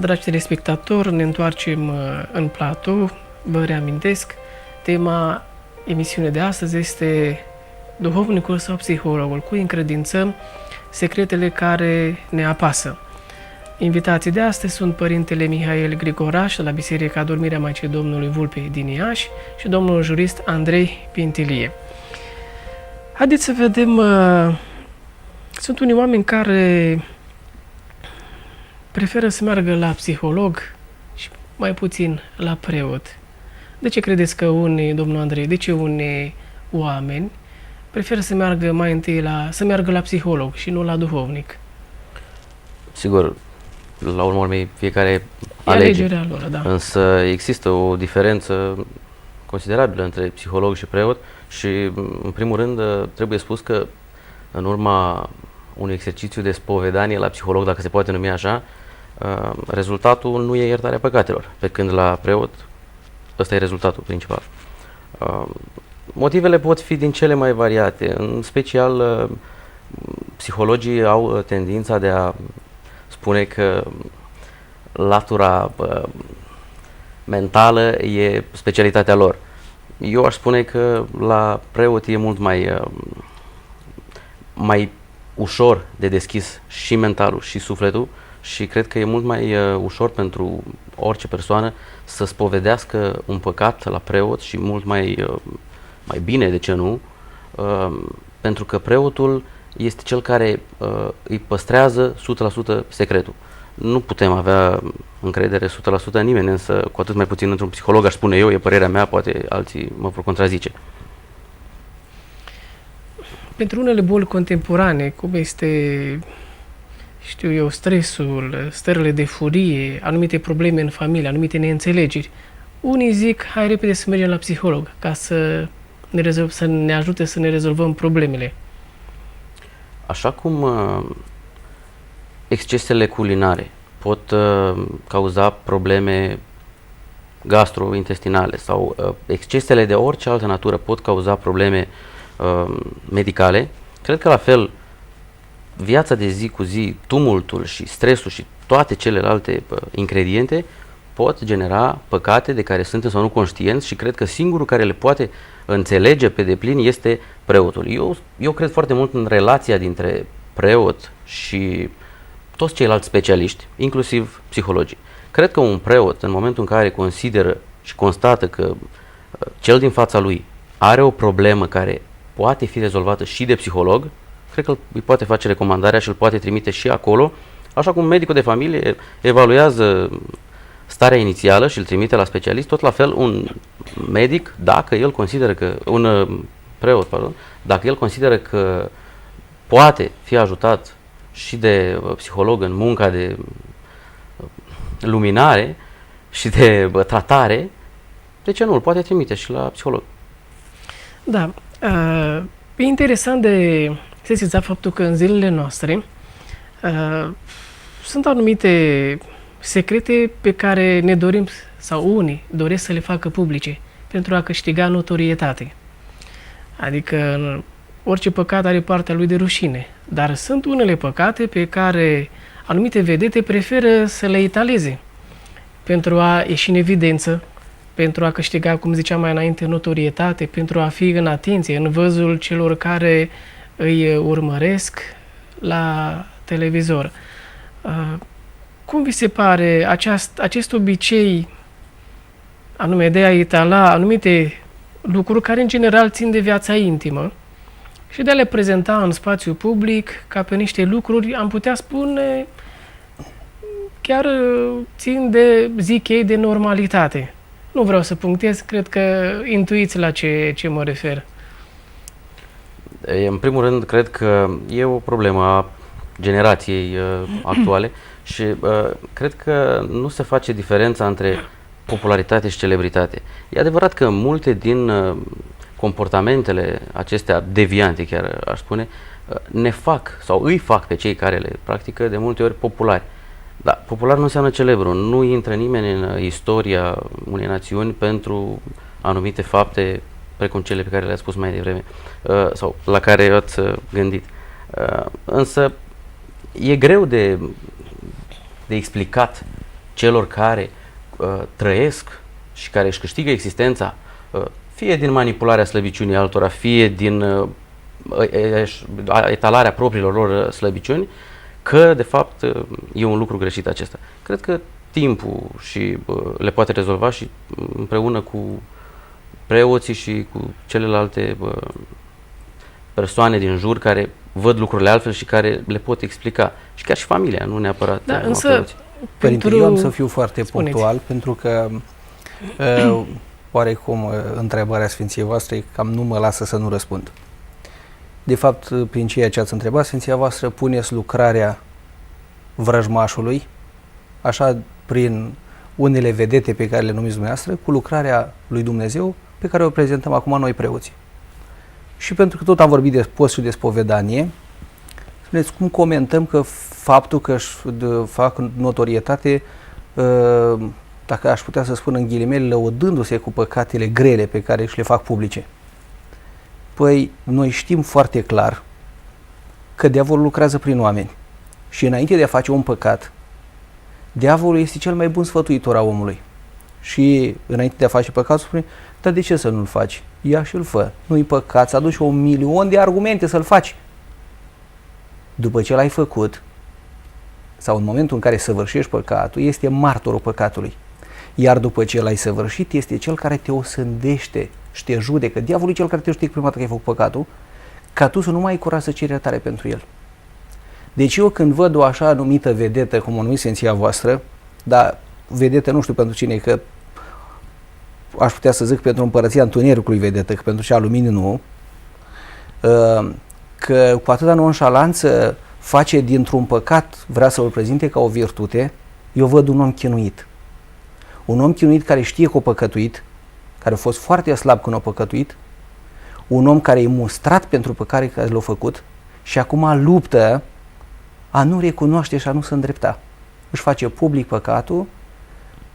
Dragi telespectatori, ne întoarcem în platou. Vă reamintesc, tema emisiunii de astăzi este duhovnicul sau psihologul. Cui încredințăm secretele care ne apasă. Invitații de astăzi sunt Părintele Mihail Grigoraș de la Biserica Dormirea Maicii Domnului Vulpei din Iași și domnul jurist Andrei Pintilie. Haideți să vedem, sunt unii oameni care preferă să meargă la psiholog și mai puțin la preot. De ce credeți că domnul Andrei, de ce unii oameni preferă să meargă mai întâi la psiholog și nu la duhovnic? Sigur, la urmă urmei, fiecare alegerea lor, da. Însă există o diferență considerabilă între psiholog și preot și, în primul rând, trebuie spus că în urma unui exercițiu de spovedanie la psiholog, dacă se poate numi așa, rezultatul nu e iertarea păcatelor, pe când la preot ăsta e rezultatul principal. Motivele pot fi din cele mai variate, în special psihologii au tendința de a spune că latura mentală e specialitatea lor. Eu aș spune că la preot e mult mai ușor de deschis și mentalul și sufletul și cred că e mult mai ușor pentru orice persoană să spovedească un păcat la preot și mult mai bine, de ce nu, pentru că preotul este cel care îi păstrează 100% secretul. Nu putem avea încredere 100% în nimeni, însă cu atât mai puțin într-un psiholog, aș spune eu, e părerea mea, poate alții mă vor contrazice. Pentru unele boli contemporane, cum este, știu eu, stresul, stările de furie, anumite probleme în familie, anumite neînțelegeri, unii zic, hai repede să mergem la psiholog, ca să ne ajute să ne rezolvăm problemele. Așa cum excesele culinare pot cauza probleme gastrointestinale sau excesele de orice altă natură pot cauza probleme medicale, cred că la fel viața de zi cu zi, tumultul și stresul și toate celelalte ingrediente pot genera păcate de care suntem sau nu conștienți și cred că singurul care le poate înțelege pe deplin este preotul. Eu cred foarte mult în relația dintre preot și toți ceilalți specialiști, inclusiv psihologii. Cred că un preot, în momentul în care consideră și constată că cel din fața lui are o problemă care poate fi rezolvată și de psiholog, cred că îi poate face recomandarea și îl poate trimite și acolo, așa cum medicul de familie evaluează starea inițială și îl trimite la specialist, tot la fel un medic, dacă el consideră că, dacă el consideră că poate fi ajutat și de psiholog în munca de luminare și de tratare, de ce nu? Îl poate trimite și la psiholog. Da. E interesant de sesizat faptul că în zilele noastre sunt anumite secrete pe care ne dorim, sau unii doresc să le facă publice pentru a câștiga notorietate. Adică orice păcat are partea lui de rușine, dar sunt unele păcate pe care anumite vedete preferă să le etaleze pentru a ieși în evidență, pentru a câștiga, cum ziceam mai înainte, notorietate, pentru a fi în atenție, în văzul celor care îi urmăresc la televizor. Cum vi se pare acest obicei, anume de a etala anumite lucruri care în general țin de viața intimă și de a le prezenta în spațiu public ca pe niște lucruri, am putea spune, chiar țin de, zic ei, de normalitate. Nu vreau să punctez, cred că intuiți la ce mă refer. În primul rând, cred că e o problemă a generației actuale și cred că nu se face diferența între popularitate și celebritate. E adevărat că multe din comportamentele acestea deviante, chiar aș spune, ne fac sau îi fac pe cei care le practică de multe ori populari. Dar popular nu înseamnă celebru. Nu intră nimeni în istoria unei națiuni pentru anumite fapte precum cele pe care le-ați spus mai devreme sau la care ați gândit. Însă e greu de explicat celor care trăiesc și care își câștigă existența, fie din manipularea slăbiciunii altora, fie din etalarea propriilor lor slăbiciuni, că de fapt e un lucru greșit acesta. Cred că timpul și le poate rezolva și împreună cu preoții și cu celelalte persoane din jur care văd lucrurile altfel și care le pot explica. Și chiar și familia, nu neapărat. Da, însă, preoții. Părinte, eu am să fiu foarte punctual, pentru că oarecum întrebarea Sfinției voastre cam nu mă lasă să nu răspund. De fapt, prin ceea ce ați întrebat, Sfinția voastră, puneți lucrarea vrăjmașului, așa prin unele vedete pe care le numiți dumneavoastră, cu lucrarea lui Dumnezeu pe care o prezentăm acum noi preoții. Și pentru că tot am vorbit de post și de spovedanie, spuneți cum comentăm că faptul că își fac notorietate, dacă aș putea să spun în ghilimele, lăudându-se cu păcatele grele pe care își le fac publice. Păi, noi știm foarte clar că diavolul lucrează prin oameni. Și înainte de a face un păcat, diavolul este cel mai bun sfătuitor a omului. Și înainte de a face păcatul, spune, dar de ce să nu-l faci? Ia și-l fă. Nu-i păcat, să aduci 1.000.000 de argumente să-l faci. După ce l-ai făcut, sau în momentul în care săvârșești păcatul, este martorul păcatului. Iar după ce l-ai săvârșit, este cel care te osândește și te judecă. Diavolul e cel care te judecă prima dată că ai făcut păcatul, ca tu să nu mai ai curaj să ceri iertare pentru el. Deci eu când văd o așa numită vedetă, cum o numiți Sfinția voastră, dar vedetă nu știu pentru cine, că aș putea să zic pentru Împărăția Întunericului vedetă, că pentru cea luminii nu, că cu atâta nonșalanță face dintr-un păcat, vrea să-l prezinte ca o virtute, eu văd un om chinuit. Un om chinuit care știe că a păcătuit, care a fost foarte slab când a păcătuit, un om care e mustrat pentru păcare care l-a făcut și acum luptă a nu recunoaște și a nu se îndrepta. Își face public păcatul,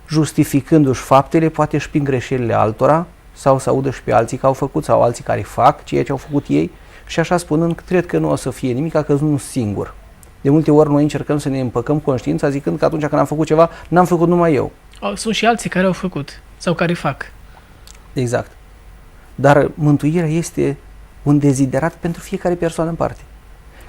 justificându-și faptele, poate își prin greșelile altora sau să audă și pe alții că au făcut sau alții care fac ceea ce au făcut ei și așa spunând că cred că nu o să fie nimic, că nu sunt singur. De multe ori noi încercăm să ne împăcăm conștiința zicând că atunci când am făcut ceva, n-am făcut numai eu. Sunt și alții care au făcut sau care fac. Exact. Dar mântuirea este un deziderat pentru fiecare persoană în parte.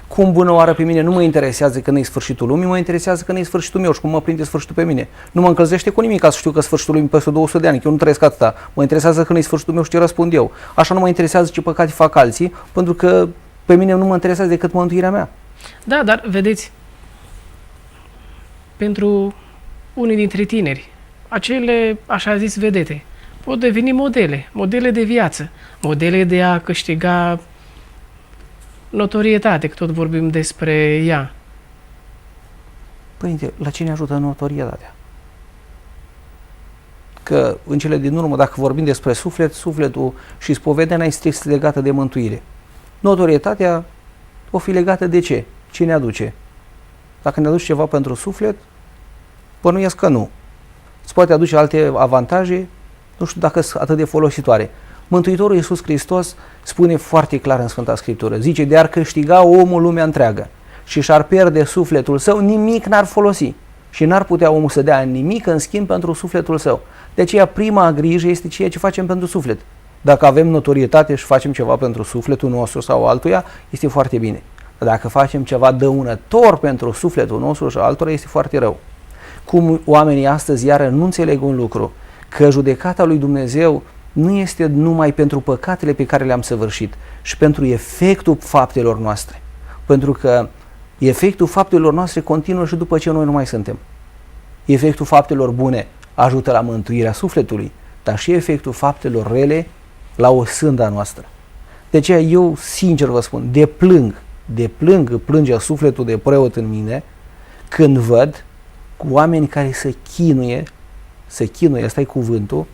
Cum bună oară pe mine nu mă interesează când e sfârșitul lumii, mă interesează când e sfârșitul meu și cum mă prinde sfârșitul pe mine. Nu mă încălzește cu nimic ca să știu că sfârșitul lumii peste 200 de ani, că eu nu trăiesc atâta. Mă interesează când e sfârșitul meu și ce răspund eu. Așa nu mă interesează ce păcate fac alții, pentru că pe mine nu mă interesează decât mântuirea mea. Da, dar vedeți, pentru unii dintre tineri, acele, așa zis, vedete, pot deveni modele de viață, modele de a câștiga notorietate, că tot vorbim despre ea. Părinte, la ce ne ajută notorietatea? Că în cele din urmă, dacă vorbim despre suflet, sufletul și spovedania este strict legată de mântuire. Notorietatea o fi legată de ce? Ce ne aduce? Dacă ne aduce ceva pentru suflet, bănuiesc că nu. Îți poate aduce alte avantaje, nu știu dacă sunt atât de folositoare. Mântuitorul Iisus Hristos spune foarte clar în Sfânta Scriptură, zice, de ar câștiga omul lumea întreagă și și-ar pierde sufletul său, nimic n-ar folosi și n-ar putea omul să dea nimic în schimb pentru sufletul său. De aceea prima grijă este ceea ce facem pentru suflet. Dacă avem notorietate și facem ceva pentru sufletul nostru sau altuia, este foarte bine. Dacă facem ceva dăunător pentru sufletul nostru și altora, este foarte rău. Cum oamenii astăzi iară nu înțeleg un lucru, că judecata lui Dumnezeu nu este numai pentru păcatele pe care le-am săvârșit și pentru efectul faptelor noastre. Pentru că efectul faptelor noastre continuă și după ce noi nu mai suntem. Efectul faptelor bune ajută la mântuirea sufletului, dar și efectul faptelor rele la osânda noastră. De aceea eu, sincer vă spun, plânge sufletul de preot în mine când văd cu oameni care se chinuie, ăsta e cuvântul,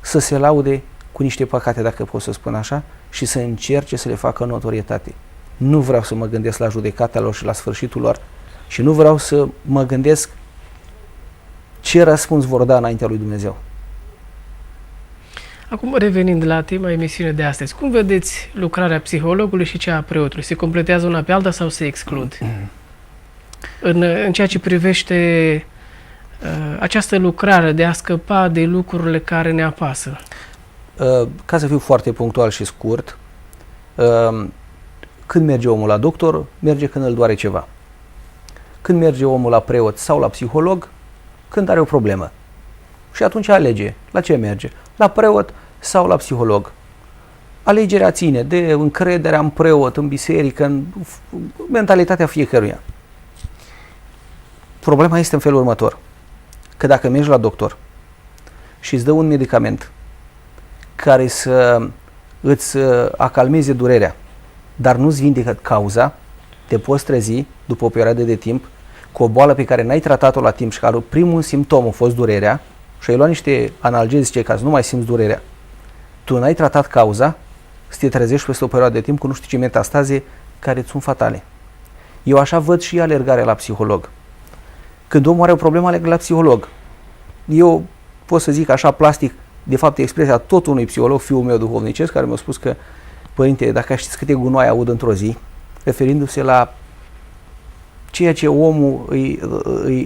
să se laude cu niște păcate, dacă pot să spun așa, și să încerce să le facă notorietate. Nu vreau să mă gândesc la judecata lor și la sfârșitul lor și nu vreau să mă gândesc ce răspuns vor da înaintea lui Dumnezeu. Acum, revenind la tema emisiunii de astăzi, cum vedeți lucrarea psihologului și cea a preotului? Se completează una pe alta sau se exclud? În ceea ce privește această lucrare de a scăpa de lucrurile care ne apasă. Ca să fiu foarte punctual și scurt, când merge omul la doctor, merge când îl doare ceva. Când merge omul la preot sau la psiholog, când are o problemă. Și atunci alege la ce merge, la preot sau la psiholog. Alegerea ține de încrederea în preot, în biserică, în mentalitatea fiecăruia. Problema este în felul următor, că dacă mergi la doctor și îți dă un medicament care să îți acalmeze durerea, dar nu-ți vindecă cauza, te poți trezi după o perioadă de timp cu o boală pe care n-ai tratat-o la timp și care primul simptom a fost durerea și ai luat niște analgezice ca să nu mai simți durerea. Tu n-ai tratat cauza, să te trezești peste o perioadă de timp cu nu știu ce metastaze care îți sunt fatale. Eu așa văd și alergarea la psiholog. Când omul are o problemă, alerg la psiholog. Eu pot să zic așa plastic, de fapt expresia tot unui psiholog, fiul meu duhovnicesc, care mi-a spus că, părinte, dacă știți câte gunoaie aud într-o zi, referindu-se la ceea ce omul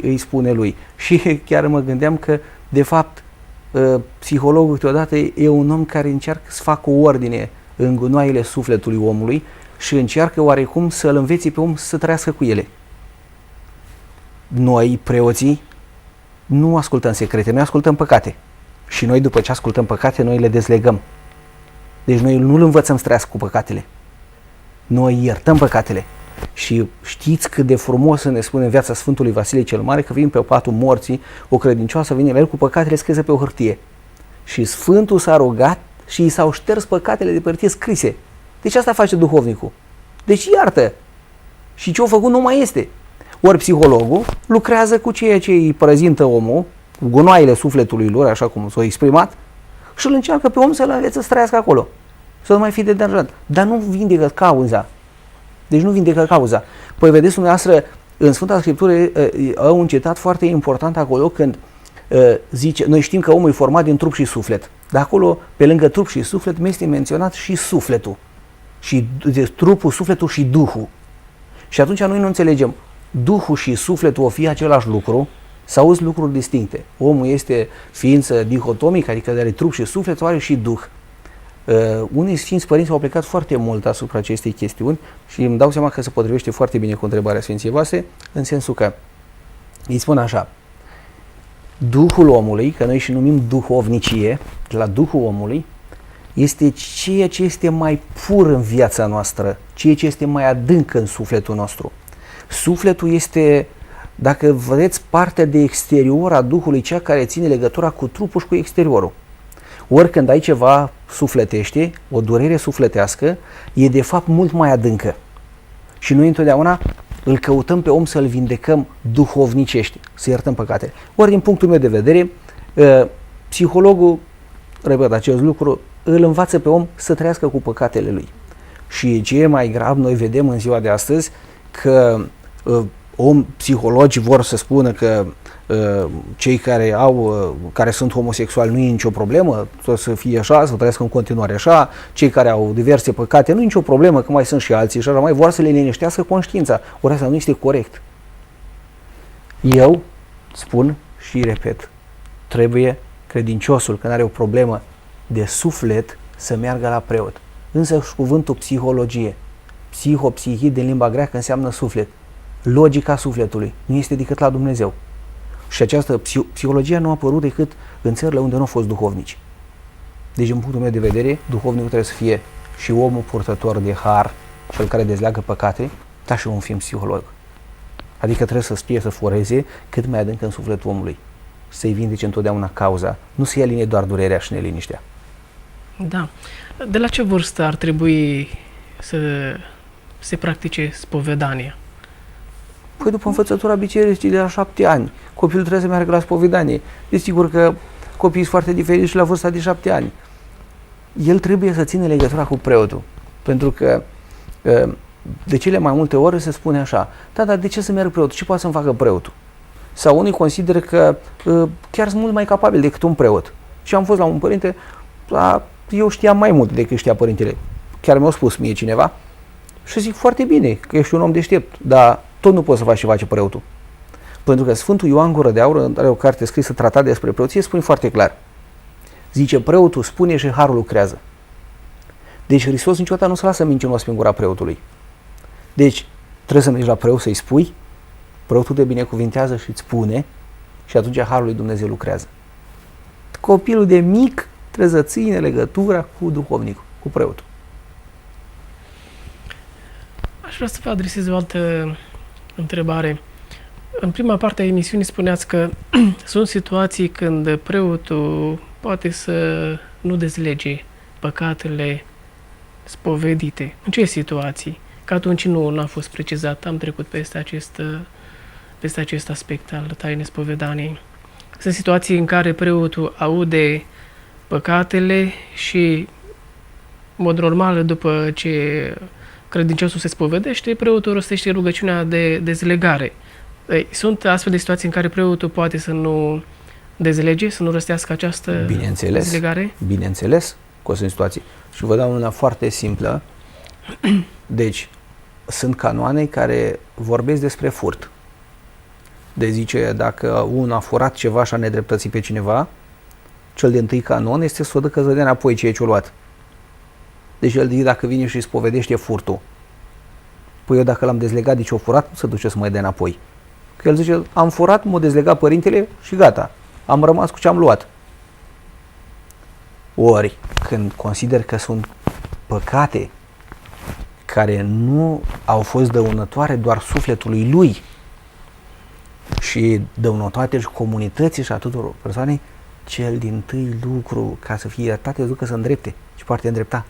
îi spune lui. Și chiar mă gândeam că, de fapt, psihologul câteodată e un om care încearcă să facă o ordine în gunoaiele sufletului omului și încearcă oarecum să-l învețe pe om să trăiască cu ele. Noi, preoții, nu ascultăm secrete, noi ascultăm păcate. Și noi, după ce ascultăm păcate, noi le dezlegăm. Deci noi nu îl învățăm să trăiască cu păcatele. Noi iertăm păcatele. Și știți cât de frumos să ne spune în viața Sfântului Vasile cel Mare că vin pe patul morții, o credincioasă vine la el cu păcatele scrise pe o hârtie. Și Sfântul s-a rugat și i s-au șters păcatele de pe hârtie scrise. Deci asta face duhovnicul. Deci iartă. Și ce-a făcut nu mai este. Ori psihologul lucrează cu ceea ce îi prezintă omul, cu gunoaiele sufletului lor, așa cum s-a exprimat, și îl încearcă pe om să-l învețe să trăiască acolo. Să nu mai fie deranjat. Dar nu vindecă cauza. Deci nu vindecă cauza. Păi vedeți dumneavoastră, în Sfânta Scriptură au un citat foarte important acolo când zice, noi știm că omul e format din trup și suflet. Dar acolo, pe lângă trup și suflet, mi este menționat și sufletul. Și de trupul, sufletul și Duhul. Și atunci noi nu înțelegem. Duhul și sufletul o fi același lucru sau sunt lucruri distincte. Omul este ființă dihotomică, adică are trup și suflet, sau are și Duh. Unii Sfinți Părinți au plecat foarte mult asupra acestei chestiuni și îmi dau seama că se potrivește foarte bine cu întrebarea Sfinției voastre, în sensul că îi spun așa, Duhul omului, că noi și numim duhovnicie, la Duhul omului, este ceea ce este mai pur în viața noastră, ceea ce este mai adânc în sufletul nostru. Sufletul este, dacă vreți, partea de exterior a Duhului, cea care ține legătura cu trupul și cu exteriorul. Ori când ai ceva sufletește, o durere sufletească, e de fapt mult mai adâncă. Și noi întotdeauna îl căutăm pe om să-l vindecăm duhovnicește, să iertăm păcatele. Ori din punctul meu de vedere, psihologul, repet acest lucru, îl învață pe om să trăiască cu păcatele lui. Și ce e mai grav, noi vedem în ziua de astăzi că psihologii vor să spună că cei care sunt homosexuali nu e nicio problemă, să fie așa, să trăiască în continuare așa, cei care au diverse păcate nu e nicio problemă, că mai sunt și alții și așa mai vor să le liniștească conștiința. Ori asta nu este corect. Eu spun și repet, trebuie credinciosul când are o problemă de suflet să meargă la preot. Însă și cuvântul psihologie, psihit din limba greacă înseamnă suflet. Logica sufletului nu este decât la Dumnezeu. Și această psihologia nu a apărut decât în țările unde nu au fost duhovnici. Deci, din punctul meu de vedere, duhovnicul trebuie să fie și omul purtător de har, cel care dezleagă păcate, dar și un film psiholog. Adică trebuie să spie, să foreze cât mai adânc în sufletul omului. Să-i vindece întotdeauna cauza, nu să-i aline doar durerea și neliniștea. Da. De la ce vârstă ar trebui să se practice spovedania? Păi după învățătura bisericii de la 7 ani. Copilul trebuie să meargă la spovedanie. Desigur că copiii sunt foarte diferiți și la vârsta de 7 ani. El trebuie să țină legătura cu preotul. Pentru că de cele mai multe ori se spune așa, dar de ce să meargă preotul? Ce poate să-mi facă preotul? Sau unii consideră că chiar sunt mult mai capabil decât un preot. Și am fost la un părinte, eu știam mai mult decât știa părintele. Chiar mi-a spus mie cineva și zic foarte bine că ești un om deștept, dar tot nu poți să faci ce face preotul. Pentru că Sfântul Ioan Gură de Aur, are o carte scrisă, Tratat despre preoție, spune foarte clar. Zice, preotul spune și harul lucrează. Deci Hristos niciodată nu se lasă mincinoas în gura preotului. Deci trebuie să mergi la preot să-i spui, preotul te binecuvintează și îți spune și atunci harul lui Dumnezeu lucrează. Copilul de mic trebuie să ține legătura cu duhovnicul, cu preotul. Aș vrea să vă adresez o altă întrebare. În prima parte a emisiunii spuneați că sunt situații când preotul poate să nu dezlege păcatele spovedite. În ce situații? Că atunci nu a fost precizat, am trecut peste acest aspect al tainei spovedaniei. Sunt situații în care preotul aude păcatele și, în mod normal, după ce credinciosul se spovedește, preotul rostește rugăciunea de dezlegare. Sunt astfel de situații în care preotul poate să nu dezlege, să nu rostească această dezlegare? Bineînțeles că sunt situații. Și vă dau una foarte simplă. Deci, sunt canoane care vorbesc despre furt. De zice, dacă unul a furat ceva și a nedreptățit pe cineva, cel de întâi canon este să o dă că să dea înapoi ceea ce-o luat. Deci el zice, dacă vine și îi spovedește furtul, păi eu dacă l-am dezlegat de ce-o furat, nu se duce să mai dea înapoi. Că el zice, am furat, m-a dezlegat părintele și gata, am rămas cu ce am luat. Ori, când consider că sunt păcate care nu au fost dăunătoare doar sufletului lui și dăunătoare și comunității și a tuturor persoanei, cel dintâi lucru ca să fie iertate îți ducă să îndrepte și poate îndrepta.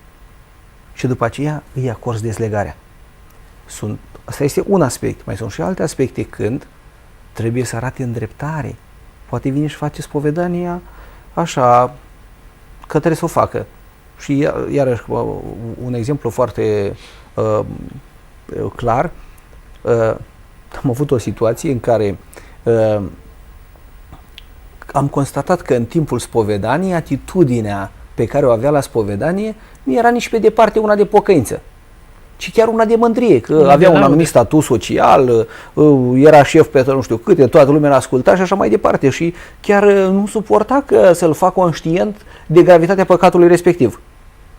Și după aceea îi acorzi dezlegarea. Asta este un aspect. Mai sunt și alte aspecte când trebuie să arate îndreptare. Poate vine și face spovedania așa că trebuie să o facă. Și iarăși un exemplu foarte clar. Am avut o situație în care am constatat că în timpul spovedaniei atitudinea pe care o avea la spovedanie nu era nici pe departe una de pocăință, ci chiar una de mândrie, că avea un anumit statut social, era șef pe nu știu câte, toată lumea l-asculta și așa mai departe și chiar nu suporta că să-l fac conștient de gravitatea păcatului respectiv.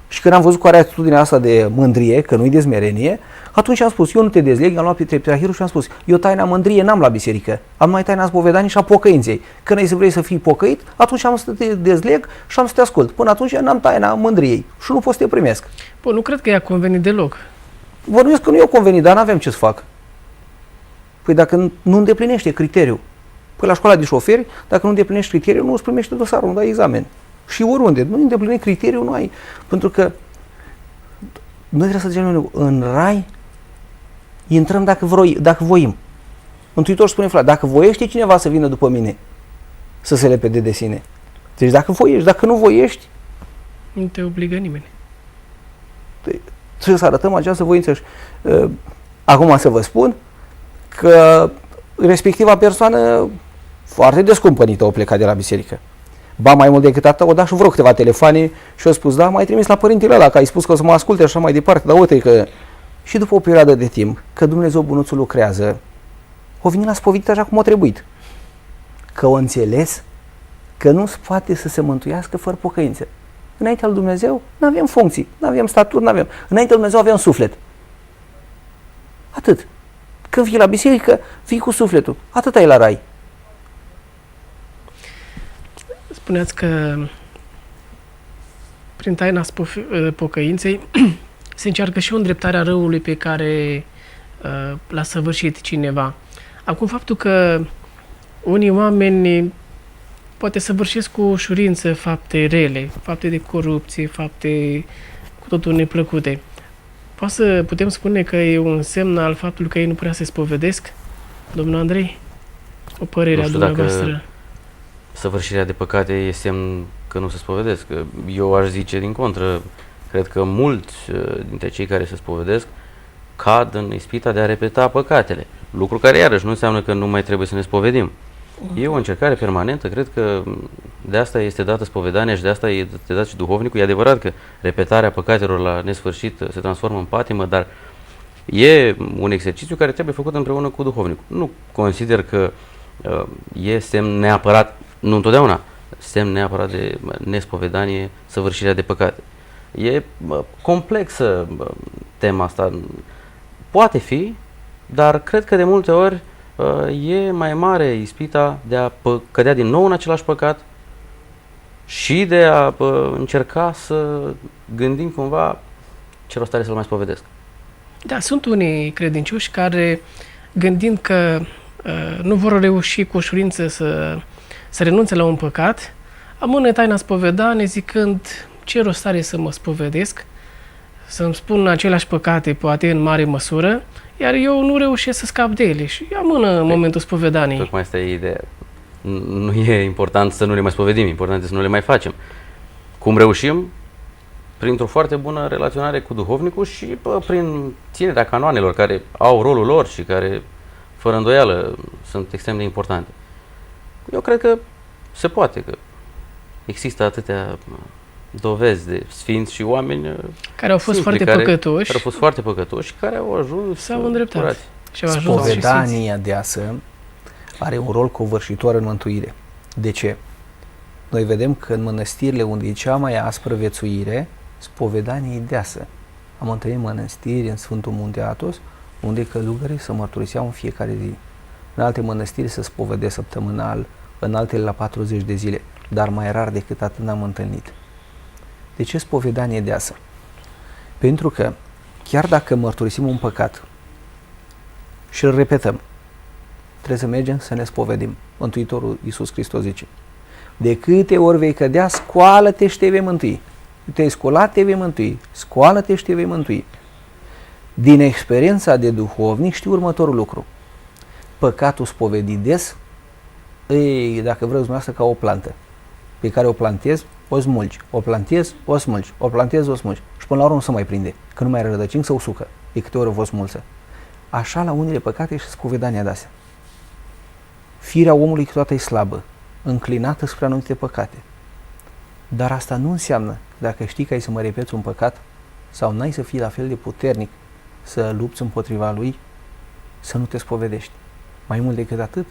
Și când am văzut că are atitudinea asta de mândrie, că nu-i de smerenie, atunci am spus, eu nu te dezleg, am luat pe Tetrahirul și am spus, eu taina mândrie n-am la biserică, am mai taina spovedanii și a pocăinței. Când vrei să fii pocăit, atunci am să te dezleg și am să te ascult. Până atunci n-am taina mândriei și nu pot să te primesc. Bun, nu cred că i-a convenit deloc. Vorbesc că nu i-a convenit, dar n-avem ce să fac. Păi dacă nu îndeplinește criteriul, păi la școala de șoferi, dacă nu îndeplinești criteriul, nu îți primește dosarul, nu dai examen. Și oriunde, nu îndeplinești criteriul, nu ai. Pentru că noi trebuie să zicem, în rai intrăm dacă voim. Mântuitorul spune, frate, dacă voiește cineva să vină după mine, să se lepede de sine. Deci dacă voiești, dacă nu voiești, nu te obligă nimeni. Trebuie să arătăm această voință. Și, acum să vă spun că respectiva persoană foarte descumpănită a plecat de la biserică. Ba mai mult decât atât, o dat și vreo câteva telefoane și a spus, da, mai trimis la părintele ăla, că ai spus că o să mă asculte așa mai departe, dar uite că... Și după o perioadă de timp, că Dumnezeu bunuțul lucrează, o vine la spovedit așa cum a trebuit. Că o înțeles că nu se poate să se mântuiască fără pocăință. Înaintea lui Dumnezeu nu avem funcții, nu avem statut, nu avem. Înaintea lui Dumnezeu avem suflet. Atât. Când vii la biserică, vii cu sufletul. Atât ai la rai. Spuneați că prin taina pocăinței se încearcă și o îndreptare a răului pe care l-a săvârșit cineva. Acum, faptul că unii oameni poate săvârșesc cu ușurință fapte rele, fapte de corupție, fapte cu totul neplăcute, putem spune că e un semn al faptului că ei nu prea se spovedesc? Domnul Andrei, o părere a dumneavoastră? Dacă săvârșirea de păcate e semn că nu se spovedesc. Eu aș zice din contră, cred că mulți dintre cei care se spovedesc cad în ispita de a repeta păcatele. Lucru care iarăși nu înseamnă că nu mai trebuie să ne spovedim. E o încercare permanentă, cred că de asta este dată spovedania și de asta este dat și duhovnicul. E adevărat că repetarea păcatelor la nesfârșit se transformă în patimă, dar e un exercițiu care trebuie făcut împreună cu duhovnicul. Nu consider că e semn neapărat, nu întotdeauna, semn neapărat de nespovedanie, săvârșirea de păcate. E complexă tema asta. Poate fi, dar cred că de multe ori e mai mare ispita de a cădea din nou în același păcat și de a încerca să gândim cumva ce rost are să-l mai spovedesc. Da, sunt unii credincioși care, gândind că nu vor reuși cu ușurință să renunțe la un păcat, amână taina spovedanie zicând ce rost are să mă spovedesc, să-mi spun aceleași păcate, poate în mare măsură, iar eu nu reușesc să scap de ele și amână momentul spovedaniei. Tocmai asta e ideea. Nu e important să nu le mai spovedim, important e să nu le mai facem. Cum reușim? Printr-o foarte bună relaționare cu duhovnicul și prin ținerea canoanelor care au rolul lor și care, fără îndoială, sunt extrem de importante. Eu cred că se poate, că există atâtea dovezi de sfinți și oameni care au fost simpli, foarte păcătoși. care au fost foarte păcătoși și care au ajuns S-au îndreptat. curați. Și au ajuns și sfinți. Spovedania deasă are un rol covârșitor în mântuire. De ce? Noi vedem că în mănăstirile unde e cea mai aspră viețuire, spovedania e deasă. Am întâlnit mănăstiri în Sfântul Munte Athos, unde călugării se mărturiseau în fiecare zi. În alte mănăstiri se spovedesc săptămânal, în altele la 40 de zile, dar mai rar decât atât n-am întâlnit. De ce spovedanie deasă? Pentru că chiar dacă mărturisim un păcat și îl repetăm, trebuie să mergem să ne spovedim. Mântuitorul Iisus Hristos zice: de câte ori vei cădea, scoală-te și te vei mântui. Te-ai scolat, te vei mântui. Scoală-te și te vei mântui. Din experiența de duhovnic știu următorul lucru. Păcatul spovedit des, dacă vreți dumneavoastră, ca o plantă pe care o plantezi, o smulgi, o plantezi, o smulgi, o plantezi, o smulgi și până la urmă nu se mai prinde, că nu mai are rădăcini, să usucă de câte ori o fost smulsă. Așa la unele păcate și spovedania de astea. Firea omului câteodată e slabă, înclinată spre anumite păcate. Dar asta nu înseamnă, dacă știi că ai să mai repeți un păcat sau n-ai să fii la fel de puternic să lupți împotriva lui, să nu te spovedești. Mai mult decât atât,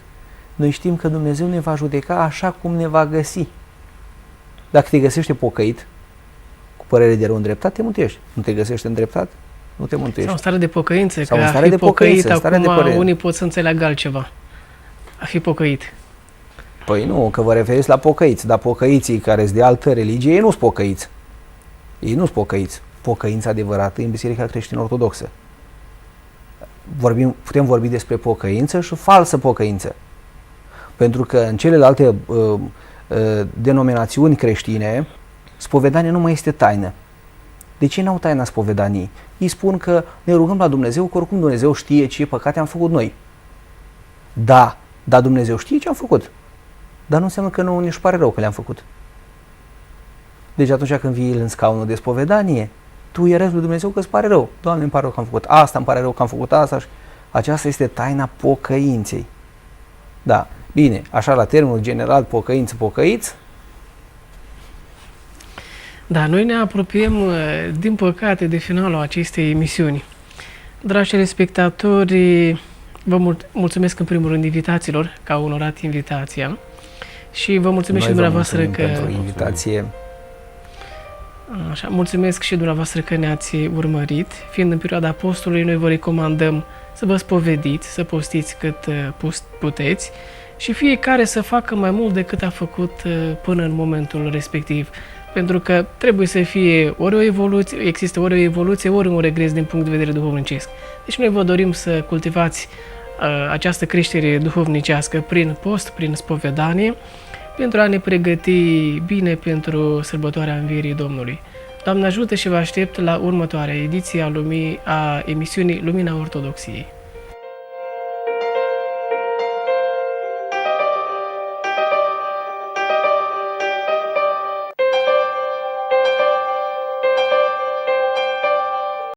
noi știm că Dumnezeu ne va judeca așa cum ne va găsi. Dacă te găsește pocăit, cu părere de rău îndreptat, te mântuiești. Nu te găsești îndreptat, nu te mântuiești. Sau în stare de pocăință, Sau că în a stare fi de pocăit, pocăință, în stare de acum părere. unii pot să înțeleagă altceva. A fi pocăit. Păi nu, că vă referiți la pocăiți, dar pocăiții care sunt de altă religie, ei nu sunt pocăiți. Ei nu sunt pocăiți. Pocăința adevărată e în Biserica Creștin-Ortodoxă. Putem vorbi despre pocăință și falsă pocăință. Pentru că în celelalte denominațiuni creștine, spovedania nu mai este taină. De ce n-au taina spovedaniei? Ei spun că ne rugăm la Dumnezeu, că oricum Dumnezeu știe ce păcate am făcut noi. Da, dar Dumnezeu știe ce am făcut. Dar nu înseamnă că nu ne-și pare rău că le-am făcut. Deci atunci când vii în scaunul de spovedanie, tu îi arăți lui Dumnezeu că îți pare rău. Doamne, îmi pare rău că am făcut asta, îmi pare rău că am făcut asta. Aceasta este taina pocăinței. Da, bine, așa la termenul general, pocăință, pocăiți. Da, noi ne apropiem, din păcate, de finalul acestei emisiuni. Dragi telespectatori, vă mulțumesc în primul rând invitațiilor că au onorat invitația și vă mulțumesc Noi și dumneavoastră vă că... pentru invitație. Așa, mulțumesc și dumneavoastră că ne-ați urmărit. Fiind în perioada postului, noi vă recomandăm să vă spovediți, să postiți cât puteți și fiecare să facă mai mult decât a făcut până în momentul respectiv. Pentru că trebuie să fie ori o evoluție, există ori o evoluție, ori un regres din punct de vedere duhovnicesc. Deci noi vă dorim să cultivați această creștere duhovnicească prin post, prin spovedanie, pentru a ne pregăti bine pentru sărbătoarea Învierii Domnului. Doamne ajută și vă aștept la următoarea ediție a emisiunii Lumina Ortodoxiei.